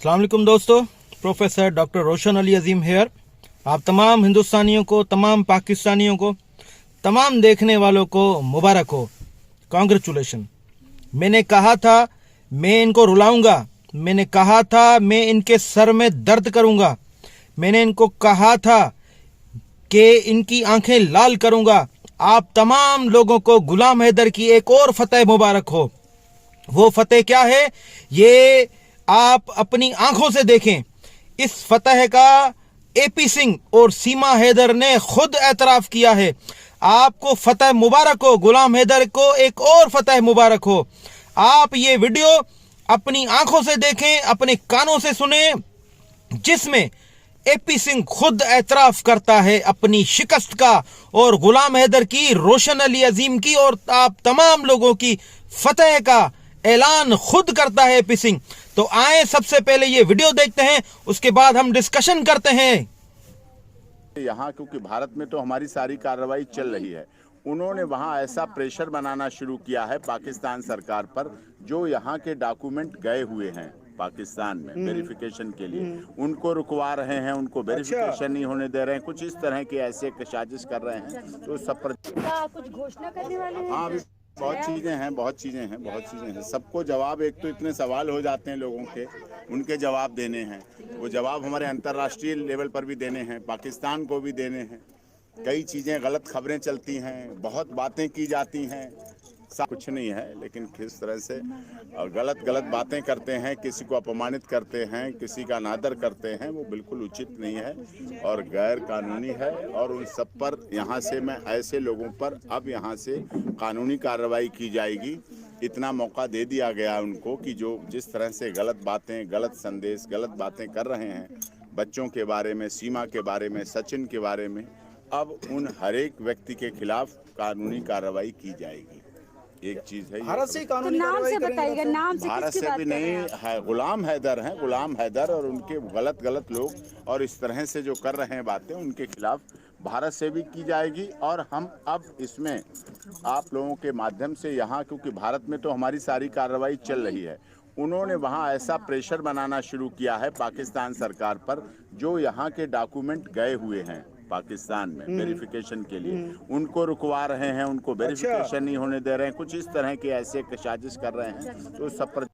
अस्सलाम वालेकुम दोस्तों, प्रोफेसर डॉक्टर रोशन अली अजीम हेयर। आप तमाम हिंदुस्तानियों को, तमाम पाकिस्तानियों को, तमाम देखने वालों को मुबारक हो, कॉन्ग्रेचुलेशन। मैंने कहा था मैं इनको रुलाऊंगा, मैंने कहा था मैं इनके सर में दर्द करूंगा, मैंने इनको कहा था कि इनकी आंखें लाल करूंगा। आप तमाम लोगों को गुलाम हैदर की एक और फतेह मुबारक हो। वो फतेह क्या है ये आप अपनी आंखों से देखें। इस फतेह का एपी सिंह और सीमा हैदर ने खुद एतराफ किया है। आपको फतेह मुबारक हो, गुलाम हैदर को एक और फतेह मुबारक हो। आप ये वीडियो अपनी आंखों से देखें, अपने कानों से सुने, जिसमें एपी सिंह खुद एतराफ करता है अपनी शिकस्त का और गुलाम हैदर की, रोशन अली अजीम की और आप तमाम लोगों की फतेह का ऐलान खुद करता है एपी सिंह। तो आए सबसे पहले ये वीडियो देखते हैं, उसके बाद हम डिस्कशन करते हैं। यहाँ क्योंकि भारत में तो हमारी सारी कार्रवाई चल रही है, उन्होंने वहाँ ऐसा प्रेशर बनाना शुरू किया है पाकिस्तान सरकार पर, जो यहाँ के डॉक्यूमेंट गए हुए हैं पाकिस्तान में वेरिफिकेशन के लिए, उनको रुकवा रहे हैं, उनको वेरिफिकेशन नहीं होने दे रहे हैं, कुछ इस तरह की ऐसे साजिश कर रहे हैं। तो सब पर कुछ घोषणा करने वाले हैं? हाँ, बहुत चीज़ें हैं। सबको जवाब, एक तो इतने सवाल हो जाते हैं लोगों के, उनके जवाब देने हैं। वो जवाब हमारे अंतर्राष्ट्रीय लेवल पर भी देने हैं, पाकिस्तान को भी देने हैं। कई चीज़ें, गलत खबरें चलती हैं, बहुत बातें की जाती हैं। सब कुछ नहीं है, लेकिन किस तरह से गलत बातें करते हैं, किसी को अपमानित करते हैं, किसी का अनादर करते हैं, वो बिल्कुल उचित नहीं है और गैर कानूनी है। और उन सब पर यहाँ से मैं ऐसे लोगों पर अब यहाँ से कानूनी कार्रवाई की जाएगी। इतना मौका दे दिया गया उनको कि जो जिस तरह से गलत बातें, गलत संदेश, गलत बातें कर रहे हैं बच्चों के बारे में, सीमा के बारे में, सचिन के बारे में, अब उन हर एक व्यक्ति के खिलाफ कानूनी कार्रवाई की जाएगी। एक चीज है, भारत से कानूनी नाम से कार्रवाई बताइएगा, नाम से भारत से भी नहीं है, गुलाम हैदर हैं, गुलाम हैदर और उनके गलत लोग और इस तरह से जो कर रहे हैं बातें, उनके खिलाफ भारत से भी की जाएगी। और हम अब इसमें आप लोगों के माध्यम से यहाँ, क्योंकि भारत में तो हमारी सारी कार्रवाई चल रही है, उन्होंने वहाँ ऐसा प्रेशर बनाना शुरू किया है पाकिस्तान सरकार पर, जो यहाँ के डॉक्यूमेंट गए हुए हैं पाकिस्तान में वेरिफिकेशन के लिए, उनको रुकवा रहे हैं, उनको वेरिफिकेशन नहीं होने दे रहे हैं, कुछ इस तरह की ऐसे साजिश कर रहे हैं। तो सब पर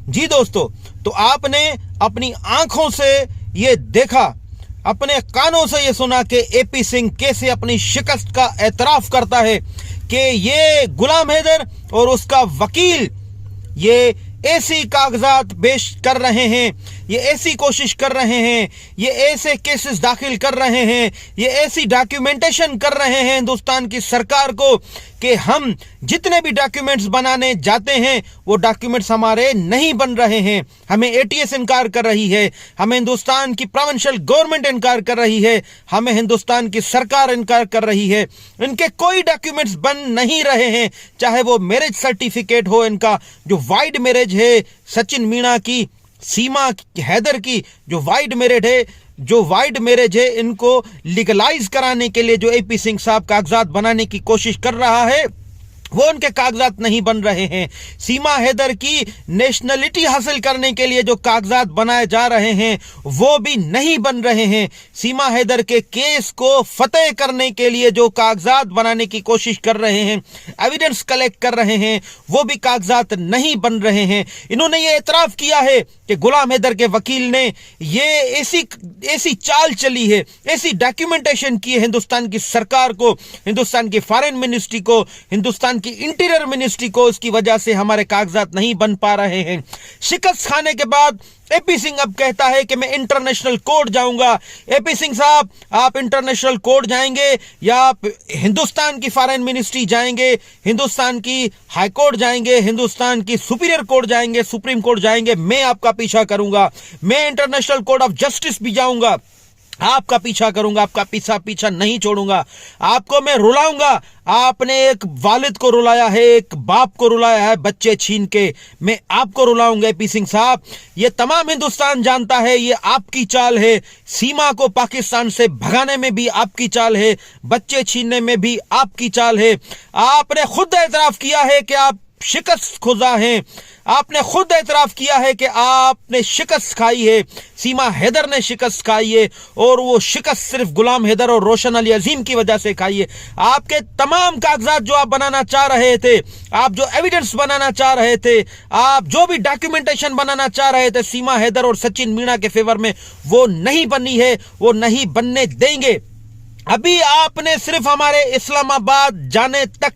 जी दोस्तों, तो आपने अपनी आंखों से ये देखा, अपने कानों से ये सुना कि एपी सिंह कैसे अपनी शिकस्त का एतराफ करता है कि ये गुलाम हैदर और उसका वकील ये ऐसी कागजात पेश कर रहे हैं, ये ऐसी कोशिश कर रहे हैं, ये ऐसे केसेस दाखिल कर रहे हैं, ये ऐसी डॉक्यूमेंटेशन कर रहे हैं हिंदुस्तान की सरकार को कि हम जितने भी डॉक्यूमेंट्स बनाने जाते हैं वो डॉक्यूमेंट्स हमारे नहीं बन रहे हैं। हमें एटीएस इनकार कर रही है, हमें हिंदुस्तान की प्रोविंशियल गवर्नमेंट इनकार कर रही है, हमें हिंदुस्तान की सरकार इनकार कर रही है। इनके कोई डॉक्यूमेंट्स बन नहीं रहे हैं, चाहे वो मैरिज सर्टिफिकेट हो, इनका जो वाइड मैरिज है सचिन मीणा की, सीमा हैदर की जो वाइड मैरिज है, इनको लीगलाइज कराने के लिए जो एपी सिंह साहब कागजात बनाने की कोशिश कर रहा है, वो उनके कागजात नहीं बन रहे हैं। सीमा हैदर की नेशनलिटी हासिल करने के लिए जो कागजात बनाए जा रहे हैं वो भी नहीं बन रहे हैं। सीमा हैदर के केस को फतेह करने के लिए जो कागजात बनाने की कोशिश कर रहे हैं, एविडेंस कलेक्ट कर रहे हैं, वो भी कागजात नहीं बन रहे हैं। इन्होंने ये एतराफ किया है कि गुलाम हैदर के वकील ने ये ऐसी चाल चली है, ऐसी डॉक्यूमेंटेशन की है हिंदुस्तान की सरकार को, हिंदुस्तान की फॉरेन मिनिस्ट्री को, हिंदुस्तान की इंटीरियर मिनिस्ट्री को, उसकी वजह से हमारे कागजात नहीं बन पा रहे हैं। शिकस्त खाने के बाद एपी सिंह अब कहता है कि मैं इंटरनेशनल कोर्ट जाऊंगा। एपी सिंह साहब, आप इंटरनेशनल कोर्ट जाएंगे या आप हिंदुस्तान की फॉरेन मिनिस्ट्री जाएंगे, हिंदुस्तान की हाई कोर्ट जाएंगे, हिंदुस्तान की सुपीरियर कोर्ट जाएंगे, सुप्रीम कोर्ट जाएंगे, मैं आपका पीछा करूंगा। मैं इंटरनेशनल कोर्ट ऑफ जस्टिस भी जाऊंगा, आपका पीछा करूंगा, आपका पीछा नहीं छोड़ूंगा, आपको मैं रुलाऊंगा। आपने एक वालिद को रुलाया है, एक बाप को रुलाया है बच्चे छीन के, मैं आपको रुलाऊंगा एपी सिंह साहब। ये तमाम हिंदुस्तान जानता है, ये आपकी चाल है। सीमा को पाकिस्तान से भगाने में भी आपकी चाल है, बच्चे छीनने में भी आपकी चाल है। आपने खुद एतराफ किया है कि आप शिकस्त खुदा हैं। आपने खुद एतराफ किया है कि आपने शिकस्त खाई है, सीमा हैदर ने शिकस्त खाई है, और वो शिकस्त सिर्फ गुलाम हैदर और रोशन अली अजीम की वजह से खाई है। आपके तमाम कागजात जो आप बनाना चाह रहे थे, आप जो एविडेंस बनाना चाह रहे थे, आप जो भी डॉक्यूमेंटेशन बनाना चाह रहे थे सीमा हैदर और सचिन मीणा के फेवर में, वो नहीं बनी है, वो नहीं बनने देंगे। अभी आपने सिर्फ हमारे इस्लामाबाद जाने तक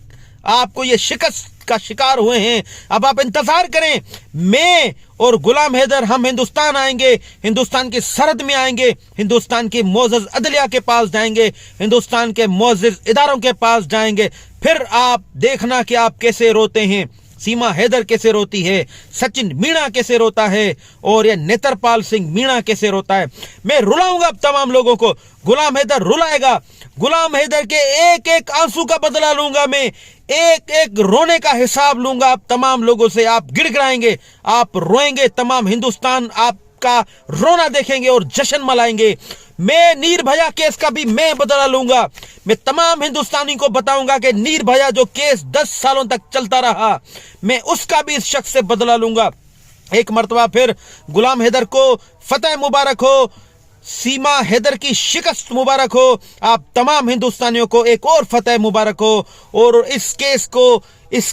आपको ये शिकस्त का शिकार हुए हैं। अब आप इंतजार करें, मैं और गुलाम हैदर हम हिंदुस्तान आएंगे, हिंदुस्तान की सरहद में आएंगे, हिंदुस्तान की मोअज़्ज़ज़ अदलिया के पास जाएंगे, हिंदुस्तान के मोअज़्ज़ज़ इदारों के पास जाएंगे। फिर आप देखना कि आप कैसे रोते हैं, सीमा हैदर कैसे रोती है, सचिन मीणा कैसे रोता है, और ये नेत्रपाल सिंह मीणा कैसे रोता है। मैं रुलाऊंगा अब तमाम लोगों को, गुलाम हैदर रुलाएगा। गुलाम हैदर के एक एक आंसू का बदला लूंगा मैं, एक एक रोने का हिसाब लूंगा आप तमाम लोगों से। आप गिड़गिड़ाएंगे, आप रोएंगे, तमाम हिंदुस्तान आपका रोना देखेंगे और जश्न मनाएंगे। मैं निर्भया केस का भी मैं बदला लूंगा। मैं तमाम हिंदुस्तानी को बताऊंगा कि निर्भया जो केस 10 सालों तक चलता रहा, मैं उसका भी इस शख्स से बदला लूंगा। एक मर्तबा फिर गुलाम हैदर को फतेह मुबारक हो, सीमा हैदर की शिकस्त मुबारक हो, आप तमाम हिंदुस्तानियों को एक और फतेह मुबारक हो, और इस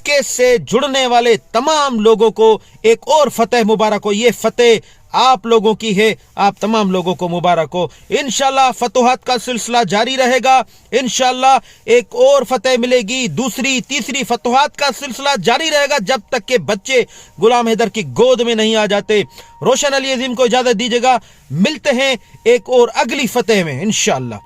केस से जुड़ने वाले तमाम लोगों को एक और फतेह मुबारक हो। ये फतेह आप लोगों की है, आप तमाम लोगों को मुबारक हो। इंशाल्लाह फतुहात का सिलसिला जारी रहेगा। इंशाल्लाह एक और फतेह मिलेगी, दूसरी तीसरी फतुहात का सिलसिला जारी रहेगा जब तक के बच्चे गुलाम हैदर की गोद में नहीं आ जाते। रोशन अली अजीम को इजाजत दीजिएगा, मिलते हैं एक और अगली फतेह में इंशाल्लाह।